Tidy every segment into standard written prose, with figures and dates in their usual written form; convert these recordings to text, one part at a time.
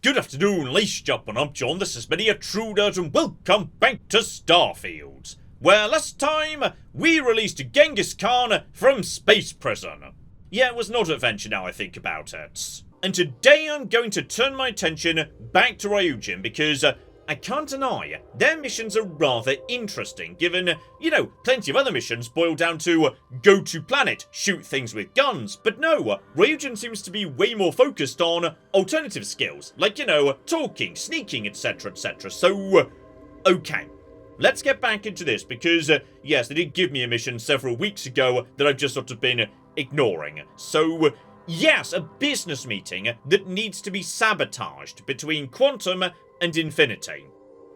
Good afternoon, ladies and gentlemen, I'm John, this is Mini Intruders, and welcome back to Starfield, where last time we released Genghis Khan from space prison. Yeah, it was not an adventure now I think about it. And today I'm going to turn my attention back to Ryujin because I can't deny, their missions are rather interesting, given, plenty of other missions boil down to go to planet, shoot things with guns, but no, Ryujin seems to be way more focused on alternative skills, like, talking, sneaking, etc, etc, so, okay. Let's get back into this, because, yes, they did give me a mission several weeks ago that I've just sort of been ignoring, so... Yes, a business meeting that needs to be sabotaged between Quantum and Infinity.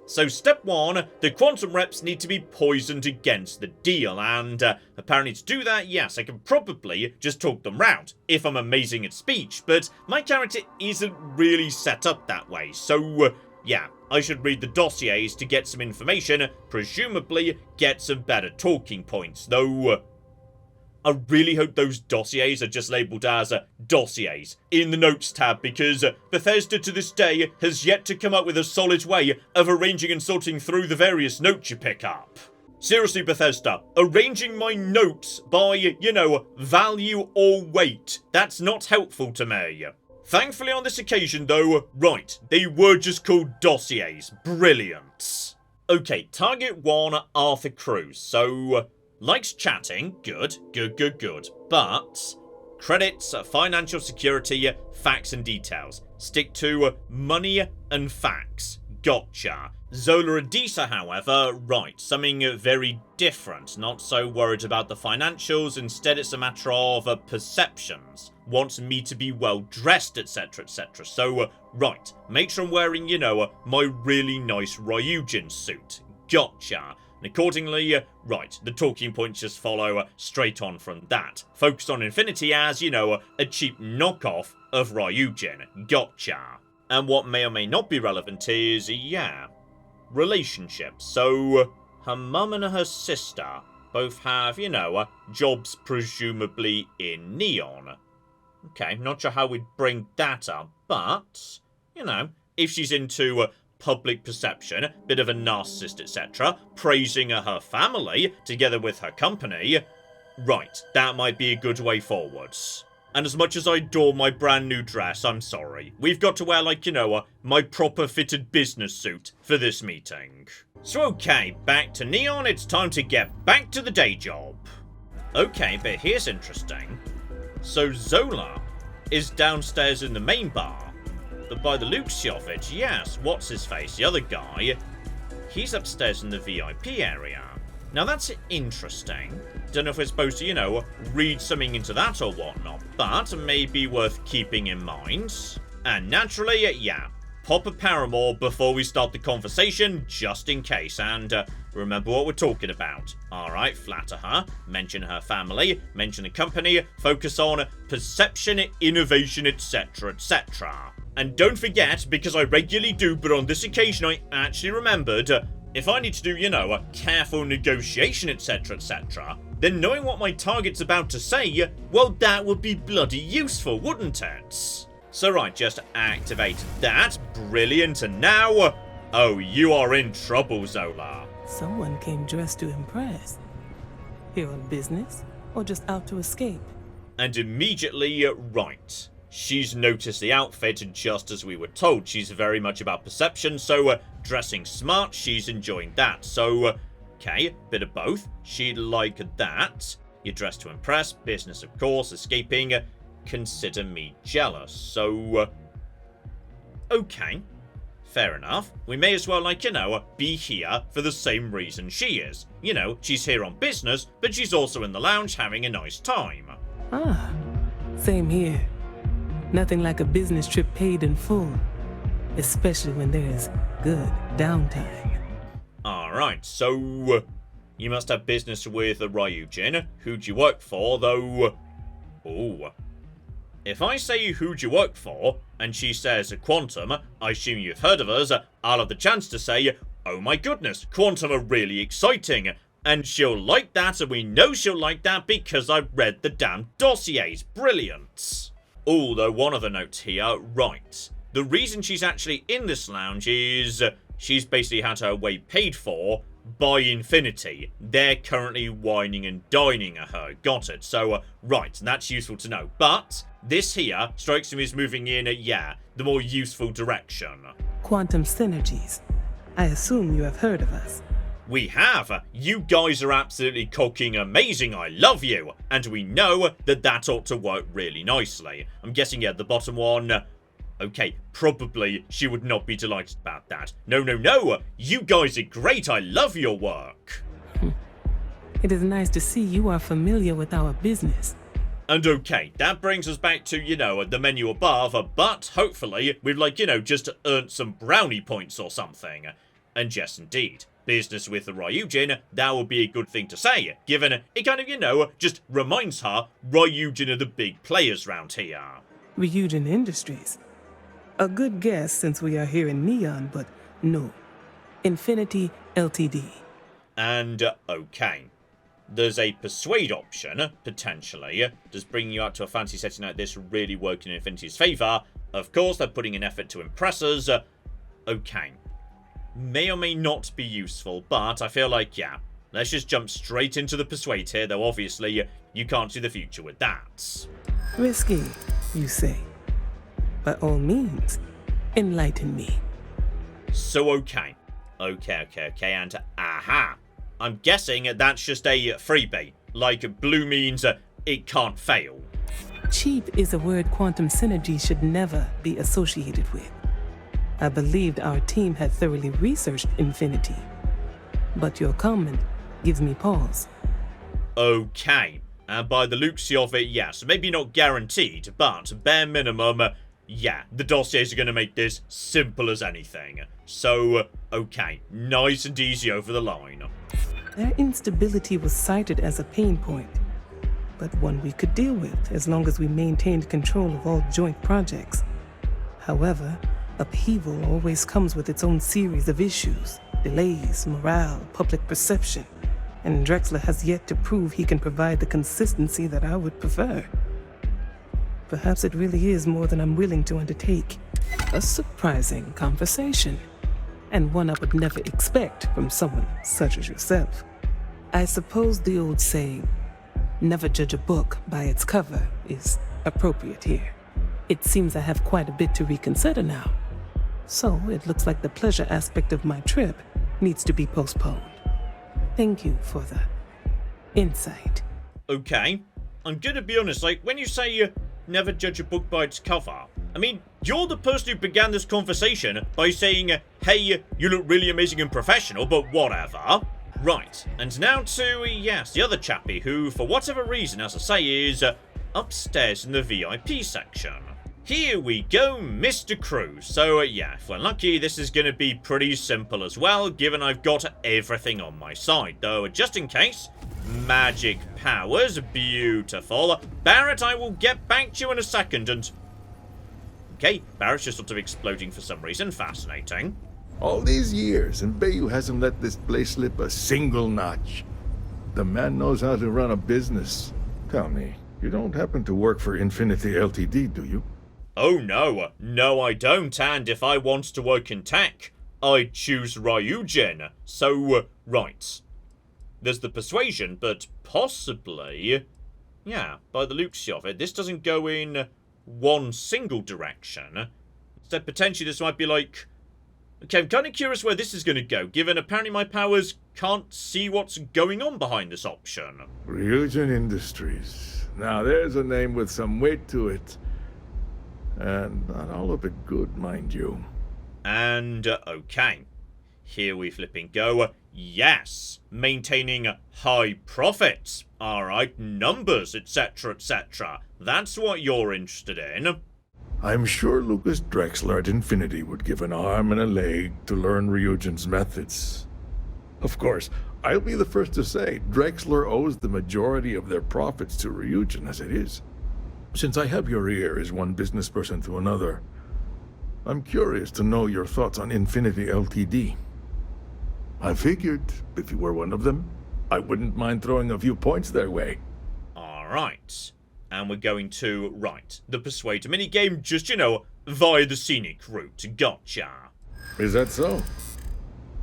So step 1, the Quantum reps need to be poisoned against the deal, and apparently to do that, yes, I can probably just talk them round, if I'm amazing at speech, but my character isn't really set up that way, so yeah, I should read the dossiers to get some information, presumably get some better talking points, though... I really hope those dossiers are just labelled as dossiers in the notes tab, because Bethesda to this day has yet to come up with a solid way of arranging and sorting through the various notes you pick up. Seriously, Bethesda, arranging my notes by, value or weight, that's not helpful to me. Thankfully on this occasion though, right, they were just called dossiers. Brilliant. Okay, target 1, Arthur Cruz, so... Likes chatting, good, but credits, financial security, facts and details. Stick to money and facts. Gotcha. Zola Adisa, however, right, something very different. Not so worried about the financials, instead it's a matter of perceptions. Wants me to be well dressed, etc, etc. So, right, make sure I'm wearing, my really nice Ryujin suit. Gotcha. And accordingly, right, the talking points just follow straight on from that. Focused on Infinity as, a cheap knockoff of Ryujin. Gotcha. And what may or may not be relevant is, relationships. So, her mum and her sister both have, jobs presumably in Neon. Okay, not sure how we'd bring that up, but, if she's into... public perception, bit of a narcissist, etc., praising her family, together with her company, right, that might be a good way forwards. And as much as I adore my brand new dress, I'm sorry, we've got to wear, my proper fitted business suit for this meeting. So okay, back to Neon, it's time to get back to the day job. Okay, but here's interesting. So Zola is downstairs in the main bar, but by the looks of it, yes, what's his face, the other guy, he's upstairs in the VIP area. Now that's interesting. Don't know if we're supposed to, read something into that or whatnot, but maybe worth keeping in mind. And naturally, pop a paramour before we start the conversation, just in case, and remember what we're talking about. Alright, flatter her, mention her family, mention the company, focus on perception, innovation, etc, etc. And don't forget, because I regularly do, but on this occasion I actually remembered, if I need to do, a careful negotiation, etc, etc, then knowing what my target's about to say, well, that would be bloody useful, wouldn't it? So right, just activate that, brilliant, and now, oh, you are in trouble, Zola. Someone came dressed to impress. Here on business, or just out to escape? And immediately, right. She's noticed the outfit, and just as we were told, she's very much about perception, so dressing smart, she's enjoying that. So, okay, bit of both. She'd like that. You're dressed to impress, business of course, escaping, consider me jealous. So, okay, fair enough. We may as well, be here for the same reason she is. She's here on business, but she's also in the lounge having a nice time. Ah, same here. Nothing like a business trip paid in full, especially when there's good downtime. Alright, so you must have business with Ryujin. Who'd you work for, though? Ooh. If I say who'd you work for, and she says Quantum, I assume you've heard of us, I'll have the chance to say, oh my goodness, Quantum are really exciting. And she'll like that, and we know she'll like that because I've read the damn dossiers. Brilliant. Although one of the notes here, right. The reason she's actually in this lounge is she's basically had her way paid for by Infinity. They're currently whining and dining at her. Got it. So, right, that's useful to know. But this here strikes me as moving in, the more useful direction. Quantum synergies. I assume you have heard of us. We have. You guys are absolutely cooking amazing. I love you. And we know that that ought to work really nicely. I'm guessing, the bottom one. Okay, probably she would not be delighted about that. No, no, no. You guys are great. I love your work. It is nice to see you are familiar with our business. And okay, that brings us back to, the menu above, but hopefully we've, just earned some brownie points or something. And yes, indeed. Business with the Ryujin, that would be a good thing to say, given it kind of, just reminds her Ryujin are the big players round here. Ryujin Industries. A good guess since we are here in Neon, but no. Infinity Ltd. And, okay. There's a persuade option, potentially. Does bringing you out to a fancy setting like this really work in Infinity's favour? Of course, they're putting an effort to impress us. Okay. May or may not be useful, but I feel like, let's just jump straight into the persuade here, though obviously you can't see the future with that. Risky, you say. By all means, enlighten me. So, okay. Okay, and aha. I'm guessing that's just a freebie. Like, blue means it can't fail. Cheap is a word quantum synergy should never be associated with. I believed our team had thoroughly researched Infinity. But your comment gives me pause. Okay. And by the looks of it, yes. Maybe not guaranteed, but bare minimum, the dossiers are going to make this simple as anything. So, okay. Nice and easy over the line. Their instability was cited as a pain point, but one we could deal with as long as we maintained control of all joint projects. However, upheaval always comes with its own series of issues, delays, morale, public perception, and Drexler has yet to prove he can provide the consistency that I would prefer. Perhaps it really is more than I'm willing to undertake. A surprising conversation, and one I would never expect from someone such as yourself. I suppose the old saying, never judge a book by its cover, is appropriate here. It seems I have quite a bit to reconsider now. So it looks like the pleasure aspect of my trip needs to be postponed. Thank you for the insight. Okay. I'm gonna be honest, when you say never judge a book by its cover, I mean, you're the person who began this conversation by saying, hey, you look really amazing and professional, but whatever. Right, and now to, the other chappie who, for whatever reason, as I say, is upstairs in the VIP section. Here we go, Mr. Cruz. So, if we're lucky, this is going to be pretty simple as well, given I've got everything on my side. Though, just in case, magic powers, beautiful. Barrett, I will get back to you in a second, and... Okay, Barrett's just sort of exploding for some reason. Fascinating. All these years, and Bayou hasn't let this place slip a single notch. The man knows how to run a business. Tell me, you don't happen to work for Infinity Ltd, do you? Oh no, no I don't, and if I want to work in tech, I'd choose Ryujin. So, right. There's the persuasion, but possibly... by the looks of it, this doesn't go in one single direction. Instead, potentially this might be like... Okay, I'm kind of curious where this is going to go, given apparently my powers can't see what's going on behind this option. Ryujin Industries. Now there's a name with some weight to it. And not all of it good, mind you. And, okay. Here we flipping go. Yes, maintaining high profits. Alright, numbers, etc., etc. That's what you're interested in. I'm sure Lucas Drexler at Infinity would give an arm and a leg to learn Ryujin's methods. Of course, I'll be the first to say Drexler owes the majority of their profits to Ryujin as it is. Since I have your ear as one business person to another, I'm curious to know your thoughts on Infinity Ltd. I figured, if you were one of them, I wouldn't mind throwing a few points their way. Alright. And we're going to, the Persuade minigame, just, via the scenic route. Gotcha. Is that so?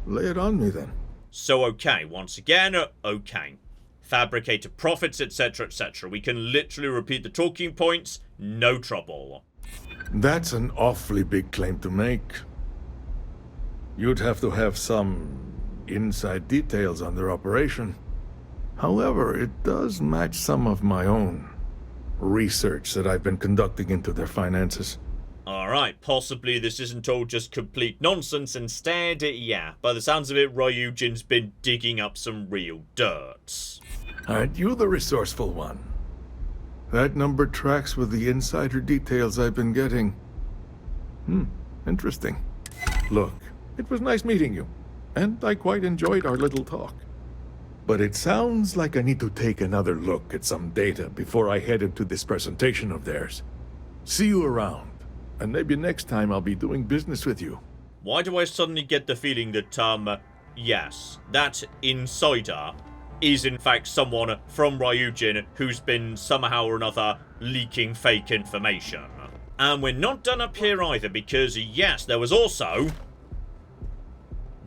Lay it on me then. So, okay, once again, okay. Fabricator profits, etc., etc. We can literally repeat the talking points, no trouble. That's an awfully big claim to make. You'd have to have some inside details on their operation. However, it does match some of my own research that I've been conducting into their finances. Alright, possibly this isn't all just complete nonsense. Instead, yeah, by the sounds of it, Ryujin's been digging up some real dirt. Aren't you the resourceful one? That number tracks with the insider details I've been getting. Interesting. Look, it was nice meeting you, and I quite enjoyed our little talk. But it sounds like I need to take another look at some data before I head into this presentation of theirs. See you around, and maybe next time I'll be doing business with you. Why do I suddenly get the feeling that, yes, that insider is in fact someone from Ryujin who's been somehow or another leaking fake information? And we're not done up here either, because yes, there was also...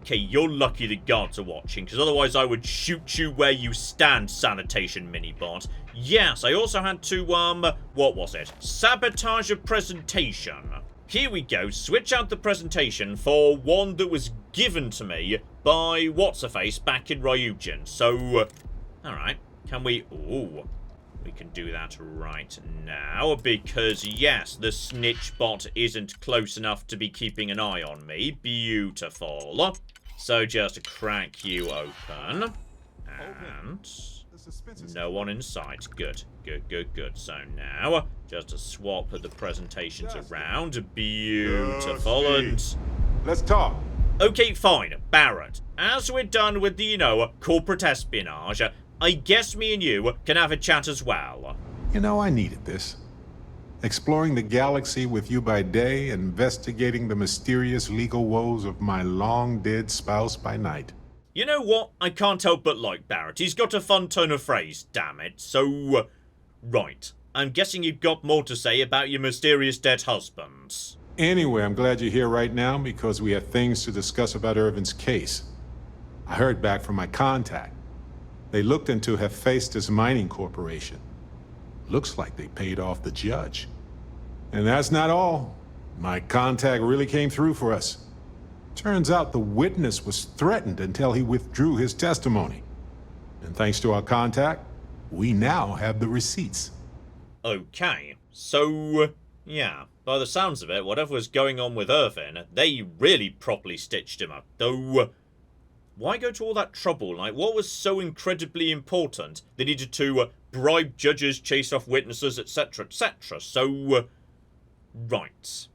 Okay, you're lucky the guards are watching, because otherwise I would shoot you where you stand, sanitation minibot. Yes, I also had to, what was it? Sabotage a presentation. Here we go, switch out the presentation for one that was given to me by What's-Her-Face back in Ryujin. So, alright, can we... Ooh, we can do that right now, because yes, the snitch bot isn't close enough to be keeping an eye on me. Beautiful. So just crack you open. And no one in sight. Good, good, good, good. So now, just to swap the presentations around. Beautiful. And let's talk. okay, fine. Barrett, as we're done with the, corporate espionage, I guess me and you can have a chat as well. You know, I needed this. Exploring the galaxy with you by day, investigating the mysterious legal woes of my long-dead spouse by night. You know what? I can't help but like Barrett. He's got a fun tone of phrase, damn it. So, right. I'm guessing you've got more to say about your mysterious dead husbands. Anyway, I'm glad you're here right now because we have things to discuss about Irvin's case. I heard back from my contact. They looked into Hephaestus Mining Corporation. Looks like they paid off the judge. And that's not all. My contact really came through for us. Turns out the witness was threatened until he withdrew his testimony. And thanks to our contact, we now have the receipts. Okay, so, yeah, by the sounds of it, whatever was going on with Irvin, they really properly stitched him up. Though, why go to all that trouble? Like, what was so incredibly important? They needed to bribe judges, chase off witnesses, etc., etc. So, right.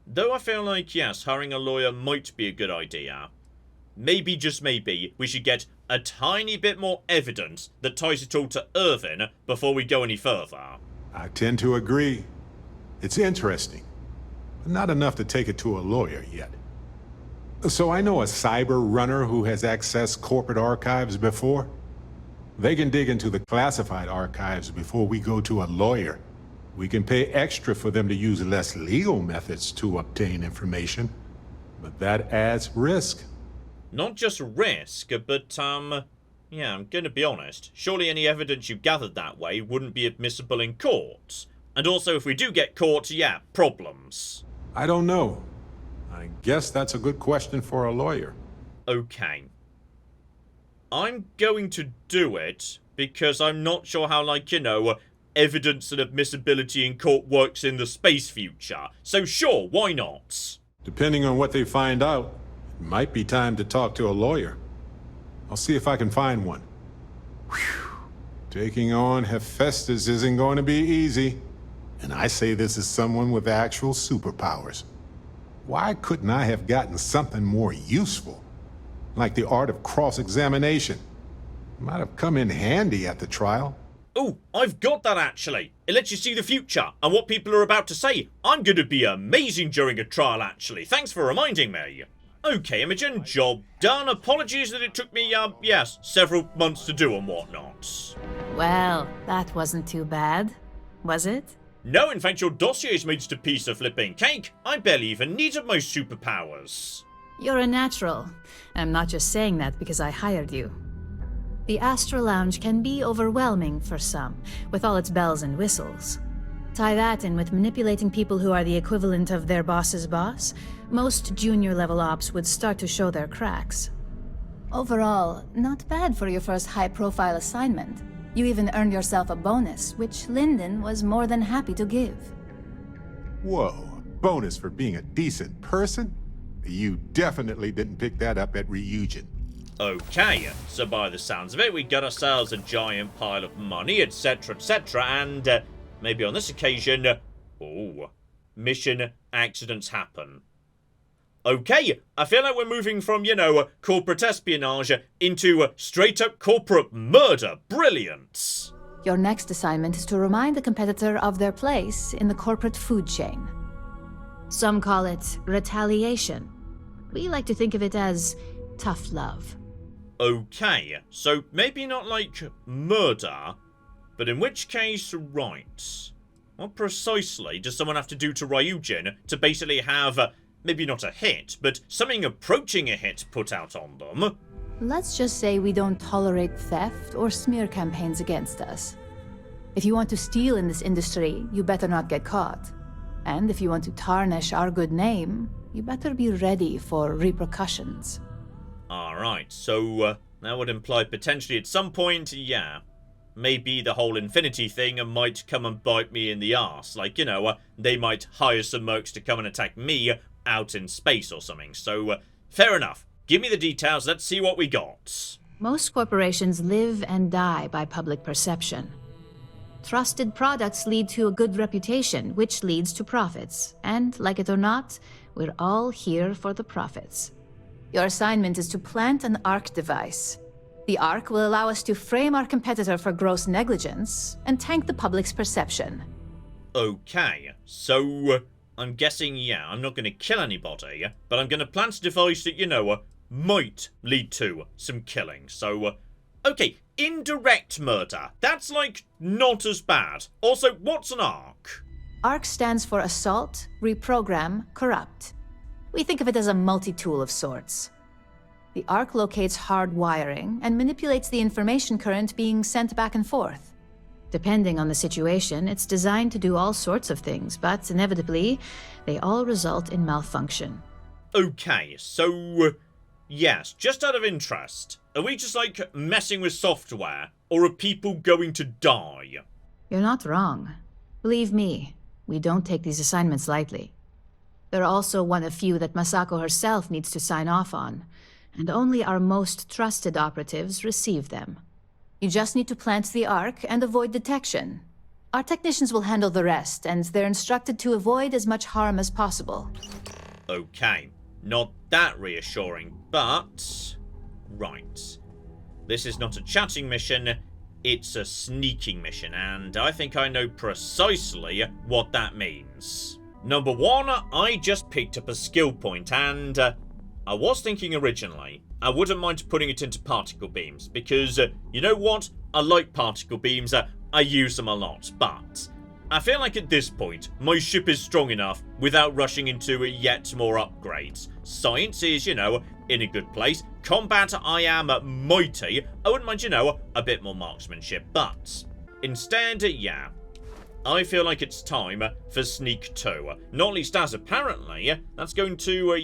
Though I feel like, yes, hiring a lawyer might be a good idea. Maybe, just maybe, we should get a tiny bit more evidence that ties it all to Irvin before we go any further. I tend to agree. It's interesting, but not enough to take it to a lawyer yet. So I know a cyber runner who has accessed corporate archives before. They can dig into the classified archives before we go to a lawyer. We can pay extra for them to use less legal methods to obtain information, but that adds risk. Not just risk, but, yeah, I'm gonna be honest. Surely any evidence you gathered that way wouldn't be admissible in court. And also, if we do get caught, yeah, problems. I don't know. I guess that's a good question for a lawyer. Okay. I'm going to do it because I'm not sure how, like, evidence and admissibility in court works in the space future. So sure, why not? Depending on what they find out, it might be time to talk to a lawyer. I'll see if I can find one. Whew. Taking on Hephaestus isn't going to be easy. And I say this as someone with actual superpowers. Why couldn't I have gotten something more useful? Like the art of cross-examination. Might have come in handy at the trial. Oh, I've got that actually. It lets you see the future and what people are about to say. I'm gonna be amazing during a trial actually. Thanks for reminding me. Okay, Imogen, job done. Apologies that it took me, yes, several months to do and whatnot. Well, that wasn't too bad, was it? No, in fact, your dossier's made just a piece of flipping cake. I barely even needed my superpowers. You're a natural. I'm not just saying that because I hired you. The Astral Lounge can be overwhelming for some, with all its bells and whistles. Tie that in with manipulating people who are the equivalent of their boss's boss, most junior-level ops would start to show their cracks. Overall, not bad for your first high-profile assignment. You even earned yourself a bonus, which Lyndon was more than happy to give. Whoa, bonus for being a decent person? You definitely didn't pick that up at Ryujin. Okay, so by the sounds of it, we got ourselves a giant pile of money, etc, and maybe on this occasion, mission accidents happen. Okay, I feel like we're moving from, corporate espionage into straight-up corporate murder. Brilliant! Your next assignment is to remind the competitor of their place in the corporate food chain. Some call it retaliation. We like to think of it as tough love. Okay, so maybe not like murder, but in which case, right. What precisely does someone have to do to Ryujin to basically have, maybe not a hit, but something approaching a hit put out on them? Let's just say we don't tolerate theft or smear campaigns against us. If you want to steal in this industry, you better not get caught. And if you want to tarnish our good name, you better be ready for repercussions. Alright, so that would imply potentially at some point, maybe the whole infinity thing might come and bite me in the arse. Like, they might hire some mercs to come and attack me out in space or something. So, fair enough. Give me the details, let's see what we got. Most corporations live and die by public perception. Trusted products lead to a good reputation, which leads to profits. And, like it or not, we're all here for the profits. Your assignment is to plant an ARC device. The ARC will allow us to frame our competitor for gross negligence and tank the public's perception. Okay, so I'm guessing, I'm not going to kill anybody, but I'm going to plant a device that, might lead to some killing. So, okay, indirect murder. That's, not as bad. Also, what's an ARC? ARC stands for Assault, Reprogram, Corrupt. We think of it as a multi-tool of sorts. The ARC locates hard wiring and manipulates the information current being sent back and forth. Depending on the situation, it's designed to do all sorts of things, but inevitably, they all result in malfunction. Okay, so, yes, just out of interest, are we just, messing with software, or are people going to die? You're not wrong. Believe me, we don't take these assignments lightly. They're also one of few that Masako herself needs to sign off on, and only our most trusted operatives receive them. You just need to plant the ARC and avoid detection. Our technicians will handle the rest, and they're instructed to avoid as much harm as possible. Okay, not that reassuring, but... right. This is not a chatting mission, it's a sneaking mission, and I think I know precisely what that means. Number one, I just picked up a skill point, and I was thinking originally, I wouldn't mind putting it into particle beams, because, you know what? I like particle beams, I use them a lot, but I feel like at this point, my ship is strong enough without rushing into yet more upgrades. Science is, in a good place. Combat, I am mighty. I wouldn't mind, a bit more marksmanship, but instead, I feel like it's time for Sneak 2. Not least as apparently, that's going to,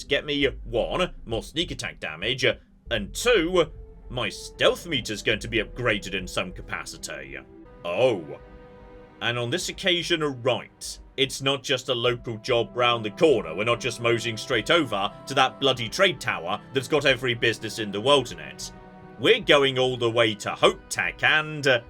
get me 1, more sneak attack damage, and 2, my stealth meter's going to be upgraded in some capacity. Oh. And on this occasion, right, it's not just a local job round the corner. We're not just moseying straight over to that bloody trade tower that's got every business in the world in it. We're going all the way to HopeTech and...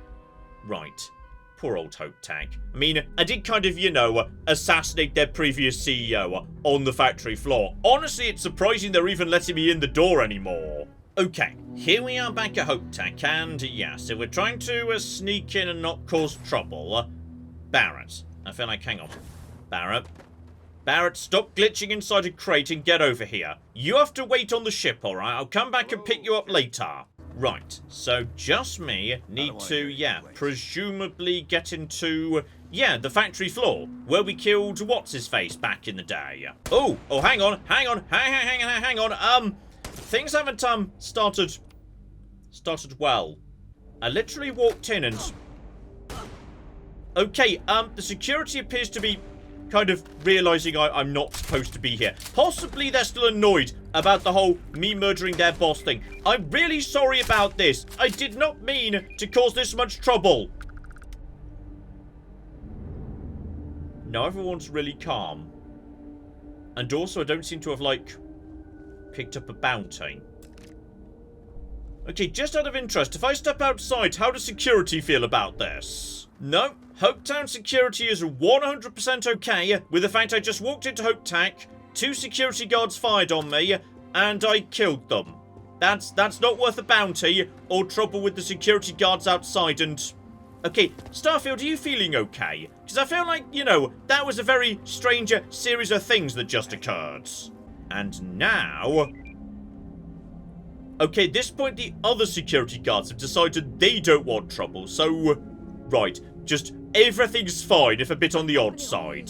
right. Poor old HopeTech. I mean, I did kind of, assassinate their previous CEO on the factory floor. Honestly, it's surprising they're even letting me in the door anymore. Okay, here we are back at HopeTech, and so we're trying to sneak in and not cause trouble. Barrett. I feel like, hang on. Barrett, stop glitching inside a crate and get over here. You have to wait on the ship, alright? I'll come back and pick you up later. Right, so just me need to, presumably get into, Yeah, the factory floor, where we killed what's-his-face back in the day. Oh, hang on. Things haven't, started well. I literally walked in and... Okay, the security appears to be kind of realising I'm not supposed to be here. Possibly they're still annoyed about the whole me murdering their boss thing. I'm really sorry about this. I did not mean to cause this much trouble. Now everyone's really calm. And also I don't seem to have, like, picked up a bounty. Okay, just out of interest, if I step outside, how does security feel about this? No, Hopetown security is 100% okay with the fact I just walked into HopeTech, 2 security guards fired on me, and I killed them. That's not worth a bounty or trouble with the security guards outside and... Okay, Starfield, are you feeling okay? Because I feel like, you know, that was a very strange series of things that just occurred. And now... Okay, at this point, the other security guards have decided they don't want trouble, so... Right, just everything's fine, if a bit on the odd side.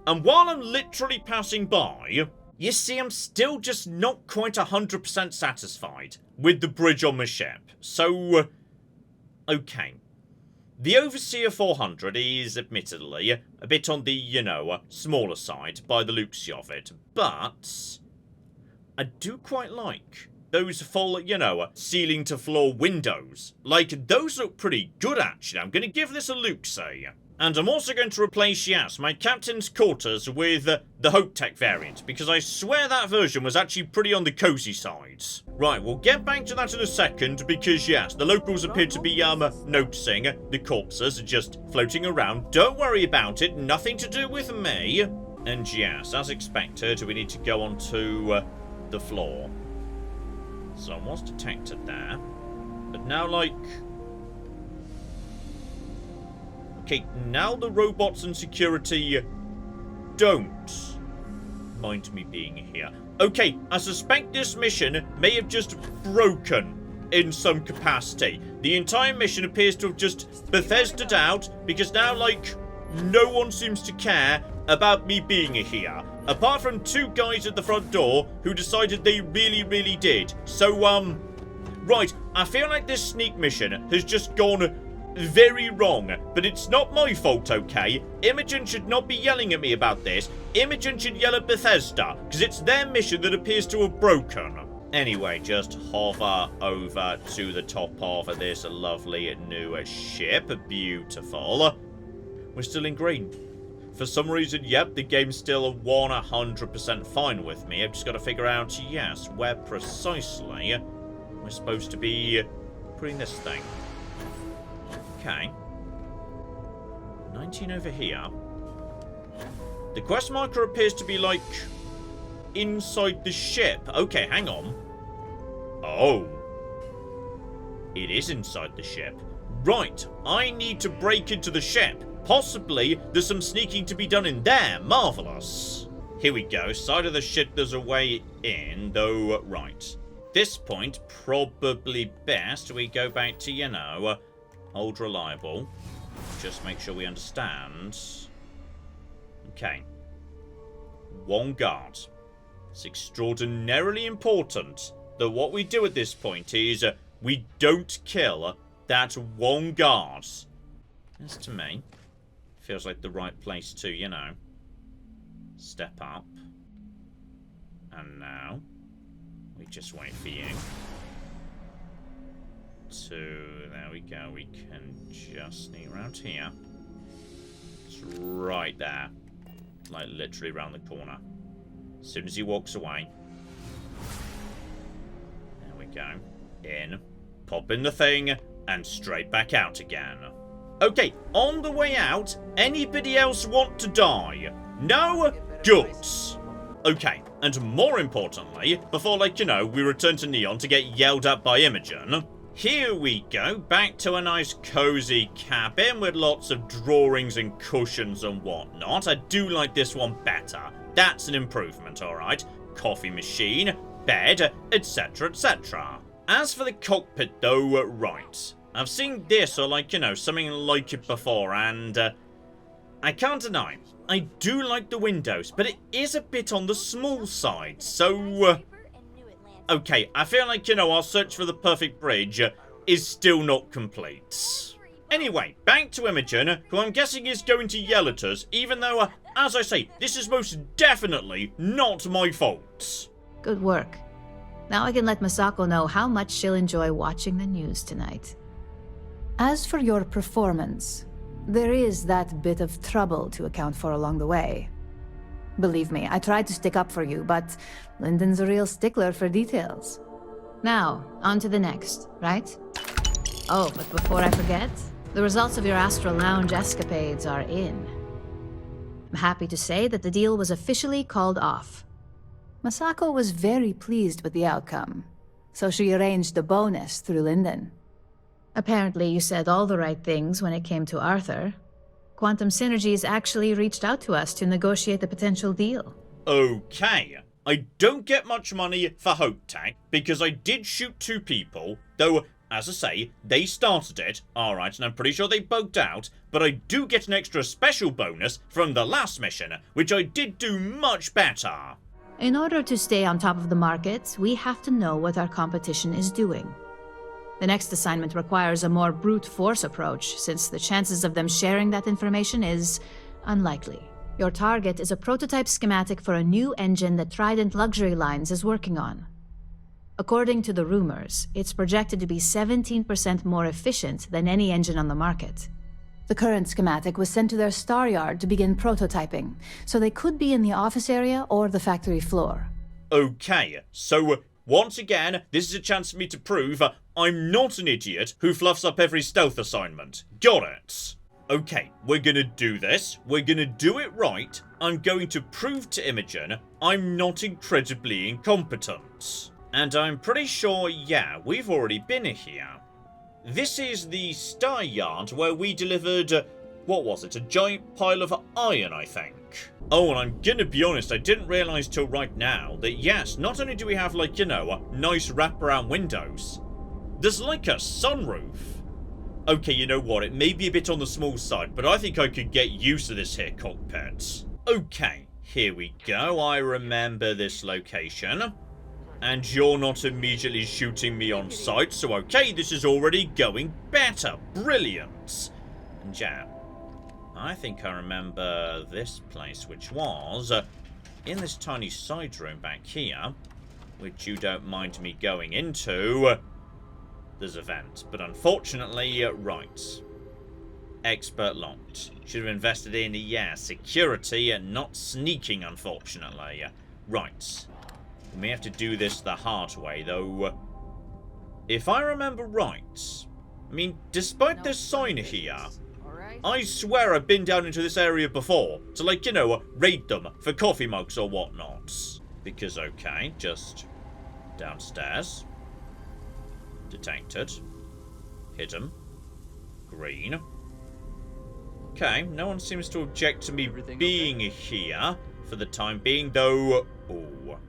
And while I'm literally passing by, you see I'm still just not quite 100% satisfied with the bridge on my ship. So... Okay. The Overseer 400 is, admittedly, a bit on the, you know, smaller side by the looks of it, but I do quite like those full, you know, ceiling-to-floor windows. Like, those look pretty good, actually. I'm going to give this a look-see. And I'm also going to replace, yes, my captain's quarters with the HopeTech variant, because I swear that version was actually pretty on the cozy side. Right, we'll get back to that in a second, because, yes, the locals appear to be, noticing the corpses are just floating around. Don't worry about it, nothing to do with me. And, yes, as expected, we need to go onto the floor. So I was detected there. But now, like... Okay, now the robots and security don't mind me being here. Okay, I suspect this mission may have just broken in some capacity. The entire mission appears to have just Bethesda'd out because now, like, no one seems to care about me being here. Apart from 2 guys at the front door who decided they really, really did. So, right, I feel like this sneak mission has just gone very wrong, but it's not my fault, okay? Imogen should not be yelling at me about this. Imogen should yell at Bethesda, because it's their mission that appears to have broken. Anyway, just hover over to the top of this lovely new ship. Beautiful. We're still in green. For some reason, yep, the game's still 100% fine with me. I've just got to figure out, yes, where precisely we're supposed to be putting this thing. Okay. 19 over here. The quest marker appears to be, like, inside the ship. Okay, hang on. Oh. It is inside the ship. Right, I need to break into the ship. Possibly there's some sneaking to be done in there. Marvellous. Here we go. Side of the ship, there's a way in, though, right. This point, probably best we go back to, you know... Old reliable. Just make sure we understand. Okay. 1 guard. It's extraordinarily important that what we do at this point is we don't kill that 1 guard. As to me, feels like the right place to, you know, step up. And now, we just wait for you. There we go, we can just sneak around here. It's right there. Like, literally around the corner. As soon as he walks away. There we go. In. Pop in the thing. And straight back out again. Okay, on the way out, anybody else want to die? No? Good. Okay, and more importantly, before, like, you know, we return to Neon to get yelled at by Imogen... Here we go, back to a nice cozy cabin with lots of drawings and cushions and whatnot. I do like this one better. That's an improvement, alright. Coffee machine, bed, etc, etc. As for the cockpit though, right. I've seen this or, like, you know, something like it before and... I can't deny, I do like the windows, but it is a bit on the small side, so... okay, I feel like, our search for the perfect bridge is still not complete. Anyway, back to Imogen, who I'm guessing is going to yell at us, even though, as I say, this is most definitely not my fault. Good work. Now I can let Masako know how much she'll enjoy watching the news tonight. As for your performance, there is that bit of trouble to account for along the way. Believe me, I tried to stick up for you, but Lyndon's a real stickler for details. Now, on to the next, right? Oh, but before I forget, the results of your Astral Lounge escapades are in. I'm happy to say that the deal was officially called off. Masako was very pleased with the outcome, so she arranged a bonus through Lyndon. Apparently you said all the right things when it came to Arthur. Quantum Synergies actually reached out to us to negotiate the potential deal. Okay. I don't get much money for HopeTech, because I did shoot 2 people, though, as I say, they started it, alright, and I'm pretty sure they bugged out, but I do get an extra special bonus from the last mission, which I did do much better. In order to stay on top of the market, we have to know what our competition is doing. The next assignment requires a more brute force approach, since the chances of them sharing that information is unlikely. Your target is a prototype schematic for a new engine that Trident Luxury Lines is working on. According to the rumors, it's projected to be 17% more efficient than any engine on the market. The current schematic was sent to their star yard to begin prototyping, so they could be in the office area or the factory floor. Okay, so once again, this is a chance for me to prove I'm not an idiot who fluffs up every stealth assignment. Got it. Okay, we're gonna do this. We're gonna do it right. I'm going to prove to Imogen I'm not incredibly incompetent. And I'm pretty sure, yeah, we've already been here. This is the Star Yard where we delivered, what was it, a giant pile of iron, I think. Oh, and I'm gonna be honest, I didn't realise till right now that yes, not only do we have, like, nice wraparound windows, there's like a sunroof. Okay, you know what, it may be a bit on the small side, but I think I could get used to this here cockpit. Okay, here we go, I remember this location. And you're not immediately shooting me on sight, so okay, this is already going better. Brilliant. And yeah, I think I remember this place, which was in this tiny side room back here, which you don't mind me going into. There's a vent, but unfortunately, right. Expert locked. Should have invested in, yeah, security and not sneaking, unfortunately. Right. We may have to do this the hard way, though. If I remember right, I mean, despite this sign here, I swear I've been down into this area before to, like, raid them for coffee mugs or whatnot. Because, okay, just downstairs. Detected. Hidden. Green. Okay, no one seems to object to me being here for the time being, though. Oh.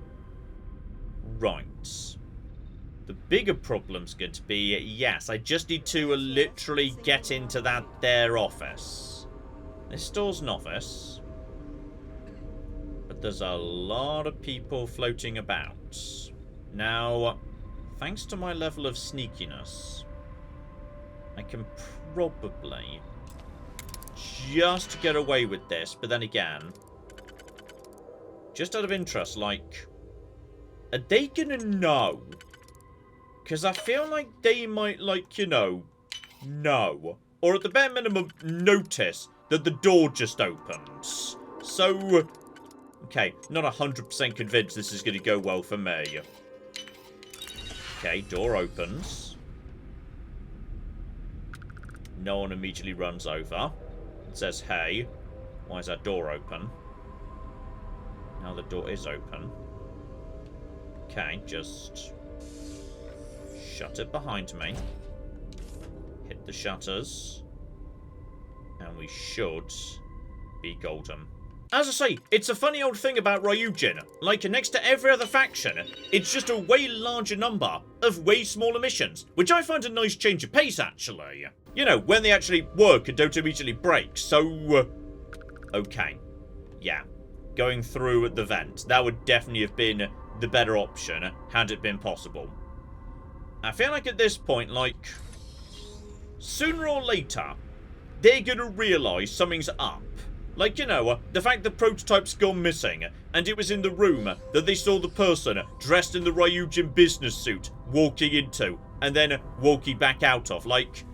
Right. The bigger problem's going to be, yes, I just need to literally get into that there office. This store's an office, but there's a lot of people floating about. Now, thanks to my level of sneakiness, I can probably just get away with this, but then again, just out of interest, like, are they gonna know? Because I feel like they might, like, know. Or at the bare minimum, notice that the door just opens. So, okay, not 100% convinced this is gonna go well for me. Okay, door opens. No one immediately runs over. It says, hey, why is that door open? Now the door is open. Okay, just shut it behind me. Hit the shutters. And we should be golden. As I say, it's a funny old thing about Ryujin. Like, next to every other faction, it's just a way larger number of way smaller missions, which I find a nice change of pace, actually. When they actually work and don't immediately break, so... Okay. Yeah. Going through the vent. That would definitely have been the better option, had it been possible. I feel like at this point, like, sooner or later, they're gonna realise something's up. Like, you know, the fact the prototype's gone missing, and it was in the room that they saw the person dressed in the Ryujin business suit walking into, and then walking back out of. Like,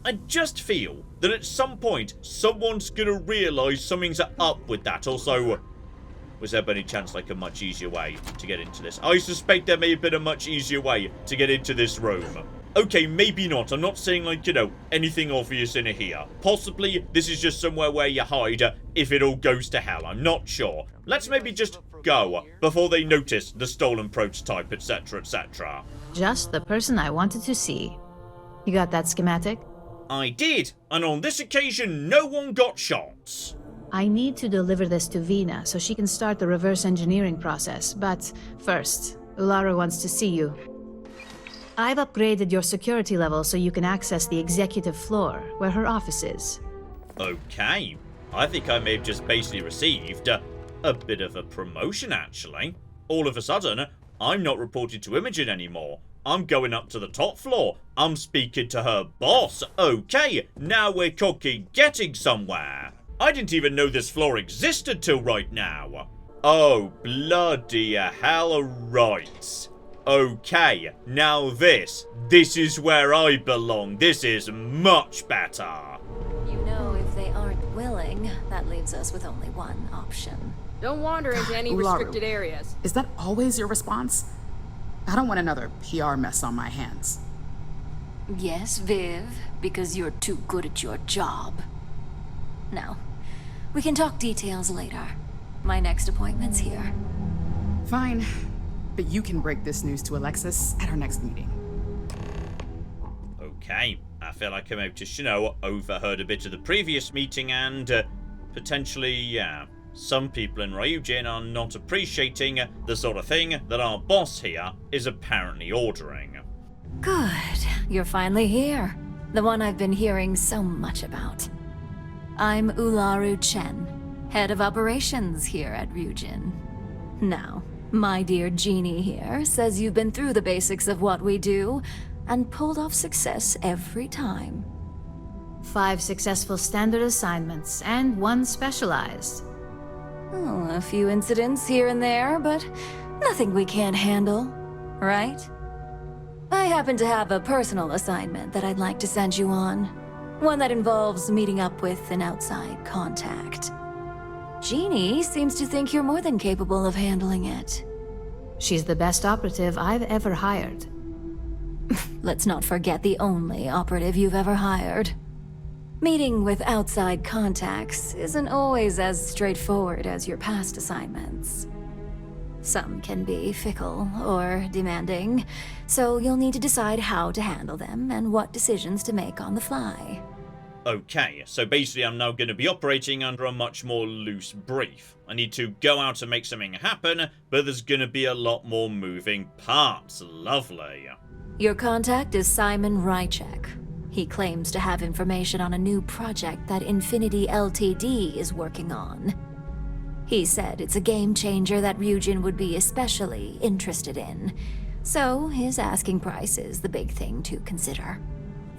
I just feel that at some point, someone's gonna realise something's up with that. Also, was there by any chance like a much easier way to get into this? I suspect there may have been a much easier way to get into this room. Okay, maybe not. I'm not saying, like, you know, anything obvious in here. Possibly this is just somewhere where you hide if it all goes to hell. I'm not sure. Let's maybe just go before they notice the stolen prototype, etc., etc. Just the person I wanted to see. You got that schematic? I did, and on this occasion, no one got shot. I need to deliver this to Vina so she can start the reverse engineering process, but first, Ulara wants to see you. I've upgraded your security level so you can access the executive floor, where her office is. Okay. I think I may have just basically received a bit of a promotion, actually. All of a sudden, I'm not reported to Imogen anymore. I'm going up to the top floor. I'm speaking to her boss. Okay, now we're cooking, getting somewhere. I didn't even know this floor existed till right now. Oh, bloody hell, right. Okay, now this is where I belong. This is much better. You know, if they aren't willing, that leaves us with only one option. Don't wander into any Ularu, restricted areas. Is that always your response? I don't want another PR mess on my hands. Yes, Viv, because you're too good at your job. Now, we can talk details later. My next appointment's here. Fine, but you can break this news to Alexis at our next meeting. Okay, I feel like I may have just, you know, overheard a bit of the previous meeting and potentially, yeah, some people in Ryujin are not appreciating the sort of thing that our boss here is apparently ordering. Good. You're finally here. The one I've been hearing so much about. I'm Ularu Chen, head of operations here at Ryujin. Now, my dear Genie here says you've been through the basics of what we do and pulled off success every time. 5 successful standard assignments and 1 specialized. Oh, a few incidents here and there, but nothing we can't handle, right? I happen to have a personal assignment that I'd like to send you on. One that involves meeting up with an outside contact. Genie seems to think you're more than capable of handling it. She's the best operative I've ever hired. Let's not forget the only operative you've ever hired. Meeting with outside contacts isn't always as straightforward as your past assignments. Some can be fickle or demanding, so you'll need to decide how to handle them and what decisions to make on the fly. Okay, so basically I'm now going to be operating under a much more loose brief. I need to go out and make something happen, but there's going to be a lot more moving parts. Lovely. Your contact is Simon Rychek. He claims to have information on a new project that Infinity Ltd is working on. He said it's a game changer that Ryujin would be especially interested in, so his asking price is the big thing to consider.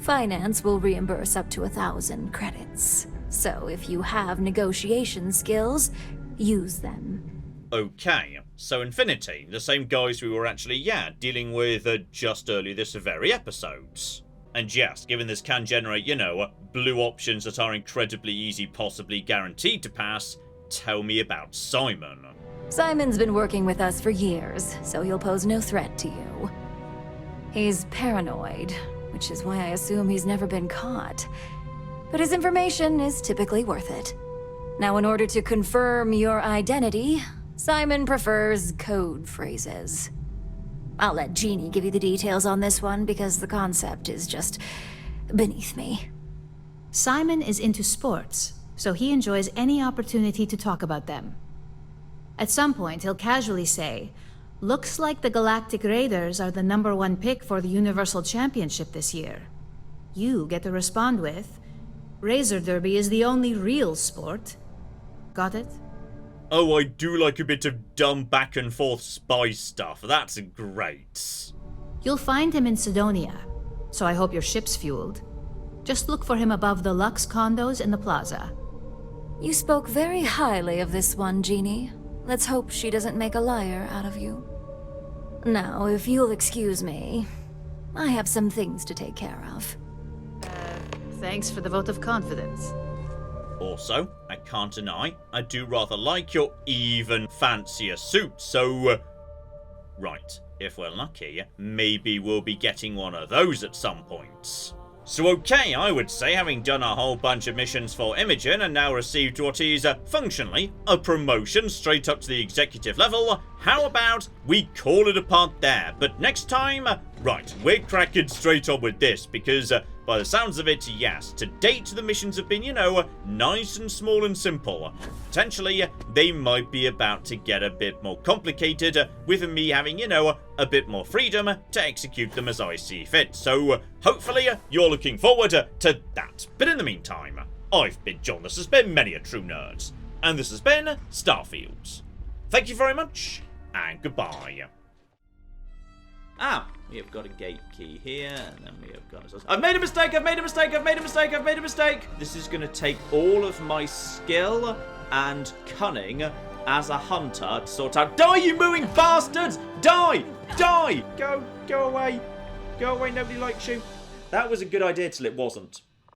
Finance will reimburse up to 1,000 credits, so if you have negotiation skills, use them. Okay, so Infinity, the same guys we were actually, dealing with just earlier this very episode. And yes, given this can generate, blue options that are incredibly easy, possibly guaranteed to pass, tell me about Simon. Simon's been working with us for years, so he'll pose no threat to you. He's paranoid, which is why I assume he's never been caught. But his information is typically worth it. Now, in order to confirm your identity, Simon prefers code phrases. I'll let Jeannie give you the details on this one because the concept is just beneath me. Simon is into sports, so he enjoys any opportunity to talk about them. At some point, he'll casually say, "Looks like the Galactic Raiders are the #1 pick for the Universal Championship this year." You get to respond with, "Razor Derby is the only real sport." Got it? Oh, I do like a bit of dumb back and forth spy stuff. That's great. You'll find him in Sidonia, so I hope your ship's fueled. Just look for him above the Lux condos in the plaza. You spoke very highly of this one, Jeannie. Let's hope she doesn't make a liar out of you. Now, if you'll excuse me, I have some things to take care of. Thanks for the vote of confidence. Also, I can't deny, I do rather like your even fancier suit, so... right, if we're lucky, maybe we'll be getting one of those at some point. So okay, I would say, having done a whole bunch of missions for Imogen and now received what is, functionally, a promotion straight up to the executive level, how about we call it a part there? But next time, right, we're cracking straight on with this, because by the sounds of it, yes, to date the missions have been, you know, nice and small and simple. Potentially, they might be about to get a bit more complicated, with me having, you know, a bit more freedom to execute them as I see fit. So, hopefully, you're looking forward to that. But in the meantime, I've been John, this has been Many a True Nerd, and this has been Starfield. Thank you very much, and goodbye. Ah, we have got a gate key here, and then we have got... I've made a mistake, I've made a mistake, I've made a mistake, I've made a mistake! This is going to take all of my skill and cunning as a hunter to sort out... Die, you mooing bastards! Die! Die! Go away. Go away, nobody likes you. That was a good idea till it wasn't.